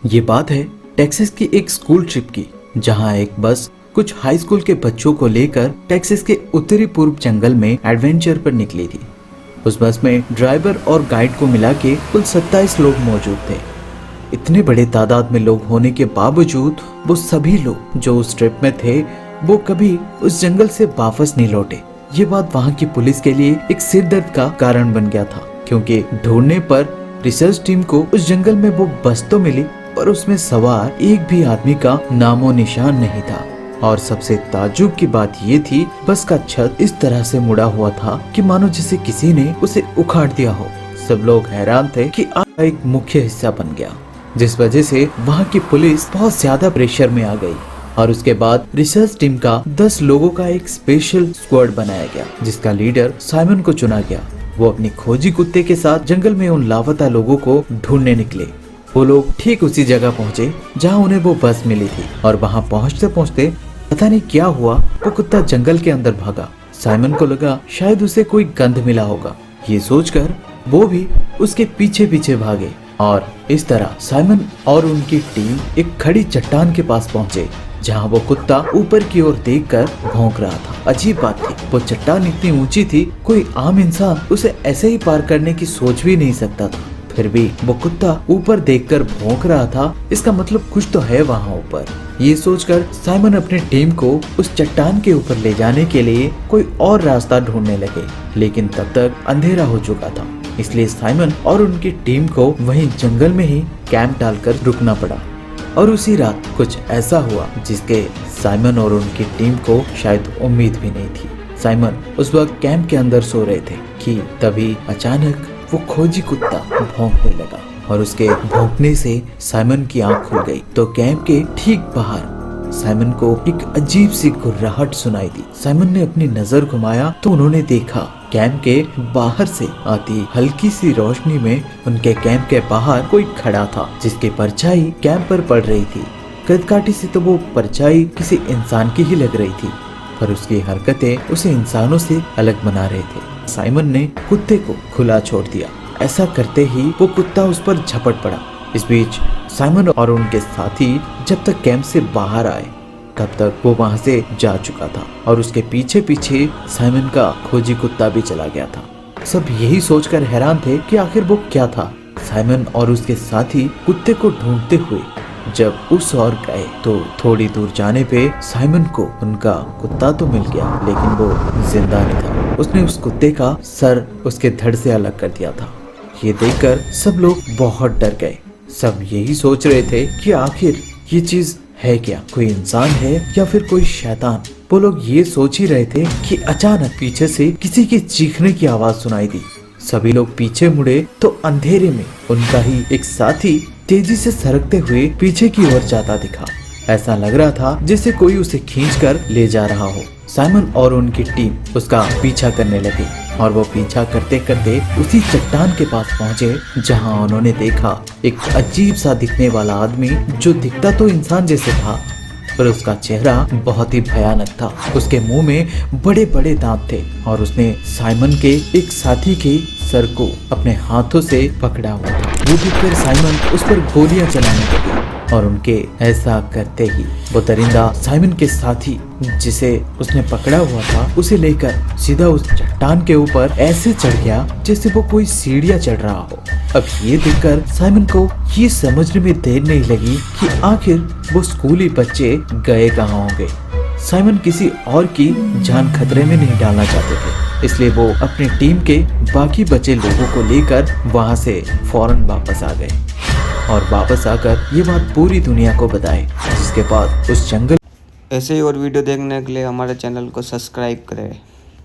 ये बात है टेक्सास की एक स्कूल ट्रिप की, जहां एक बस कुछ हाई स्कूल के बच्चों को लेकर टेक्सास के उत्तरी पूर्व जंगल में एडवेंचर पर निकली थी। उस बस में ड्राइवर और गाइड को मिला के कुल 27 लोग मौजूद थे। इतने बड़े तादाद में लोग होने के बावजूद वो सभी लोग जो उस ट्रिप में थे वो कभी उस जंगल से वापस नहीं लौटे। ये बात वहाँ की पुलिस के लिए एक सिरदर्द का कारण बन गया था, क्योंकि ढूंढने पर रिसर्च टीम को उस जंगल में वो बस तो मिली पर उसमें सवार एक भी आदमी का नामो निशान नहीं था। और सबसे ताज्जुब की बात ये थी, बस का छत इस तरह से मुड़ा हुआ था कि मानो जैसे किसी ने उसे उखाड़ दिया हो। सब लोग हैरान थे कि आग एक मुख्य हिस्सा बन गया, जिस वजह से वहाँ की पुलिस बहुत ज्यादा प्रेशर में आ गई। और उसके बाद रिसर्च टीम का 10 लोगों का एक स्पेशल स्क्वाड बनाया गया, जिसका लीडर साइमन को चुना गया। वो अपनी खोजी कुत्ते के साथ जंगल में उन लापता लोगों को ढूंढने निकले। वो लोग ठीक उसी जगह पहुँचे जहाँ उन्हें वो बस मिली थी, और वहाँ पहुँचते पहुँचते पता नहीं क्या हुआ, वो कुत्ता जंगल के अंदर भागा। साइमन को लगा शायद उसे कोई गंध मिला होगा। ये सोचकर वो भी उसके पीछे पीछे भागे, और इस तरह साइमन और उनकी टीम एक खड़ी चट्टान के पास पहुँचे, जहाँ वो कुत्ता ऊपर की ओर देखकर भौंक रहा था। अजीब बात थी, वो चट्टान इतनी ऊंची थी, कोई आम इंसान उसे ऐसे ही पार करने की सोच भी नहीं सकता था। फिर भी वो कुत्ता ऊपर देखकर भौंक रहा था, इसका मतलब कुछ तो है वहाँ ऊपर। ये सोचकर साइमन अपनी टीम को उस चट्टान के ऊपर ले जाने के लिए कोई और रास्ता ढूंढने लगे, लेकिन तब तक अंधेरा हो चुका था। इसलिए साइमन और उनकी टीम को वहीं जंगल में ही कैंप डालकर रुकना पड़ा। और उसी रात कुछ ऐसा हुआ जिसके साइमन और उनकी टीम को शायद उम्मीद भी नहीं थी। साइमन उस वक्त कैंप के अंदर सो रहे थे कि तभी अचानक वो खोजी कुत्ता भौंकने लगा, और उसके भौंकने से साइमन की आंख खुल गई तो कैंप के ठीक बाहर साइमन को एक अजीब सी गुर्राहट सुनाई दी। साइमन ने अपनी नजर घुमाया तो उन्होंने देखा कैंप के बाहर से आती हल्की सी रोशनी में उनके कैंप के बाहर कोई खड़ा था, जिसकी परछाई कैंप पर पड़ रही थी। कदकाठी से तो वो परछाई किसी इंसान की ही लग रही थी, पर उसकी हरकतें उसे इंसानों से अलग बना रहे थे। साइमन ने कुत्ते को खुला छोड़ दिया। ऐसा करते ही वो कुत्ता उस पर झपट पड़ा। इस बीच साइमन और उनके साथी जब तक कैंप से बाहर आए तब तक वो वहाँ से जा चुका था, और उसके पीछे पीछे साइमन का खोजी कुत्ता भी चला गया था। सब यही सोचकर हैरान थे कि आखिर वो क्या था। साइमन और उसके साथी कुत्ते को ढूंढते हुए जब उस ओर गए तो थोड़ी दूर जाने पे साइमन को उनका कुत्ता तो मिल गया, लेकिन वो जिंदा नहीं था। उसने उस कुत्ते का सर उसके धड़ से अलग कर दिया था। ये देखकर सब लोग बहुत डर गए। सब यही सोच रहे थे कि आखिर ये चीज है क्या, कोई इंसान है या फिर कोई शैतान। वो लोग ये सोच ही रहे थे कि अचानक पीछे से किसी के चीखने की आवाज सुनाई दी। सभी लोग पीछे मुड़े तो अंधेरे में उनका ही एक साथी तेजी से सरकते हुए पीछे की ओर जाता दिखा। ऐसा लग रहा था जैसे कोई उसे खींचकर ले जा रहा हो। साइमन और उनकी टीम उसका पीछा करने लगी, और वो पीछा करते करते उसी चट्टान के पास पहुंचे जहां उन्होंने देखा एक अजीब सा दिखने वाला आदमी, जो दिखता तो इंसान जैसे था पर उसका चेहरा बहुत ही भयानक था। उसके मुंह में बड़े बड़े दांत थे, और उसने साइमन के एक साथी के सर को अपने हाथों से पकड़ा हुआ था। वो देखकर साइमन उस पर गोलियां चलाने लगे, और उनके ऐसा करते ही वो दरिंदा साइमन के साथी जिसे उसने पकड़ा हुआ था उसे लेकर सीधा उस चट्टान के ऊपर ऐसे चढ़ गया जैसे वो कोई सीढ़ियां चढ़ रहा हो। अब ये देखकर साइमन को ये समझने में देर नहीं लगी कि आखिर वो स्कूली बच्चे गए कहाँ होंगे। साइमन किसी और की जान खतरे में नहीं डालना चाहते थे, इसलिए वो अपनी टीम के बाकी बचे लोगों को लेकर वहाँ से फौरन वापस आ गए, और वापस आकर ये बात पूरी दुनिया को बताए, जिसके बाद उस जंगल ऐसे ही और वीडियो देखने के लिए हमारे चैनल को सब्सक्राइब करें।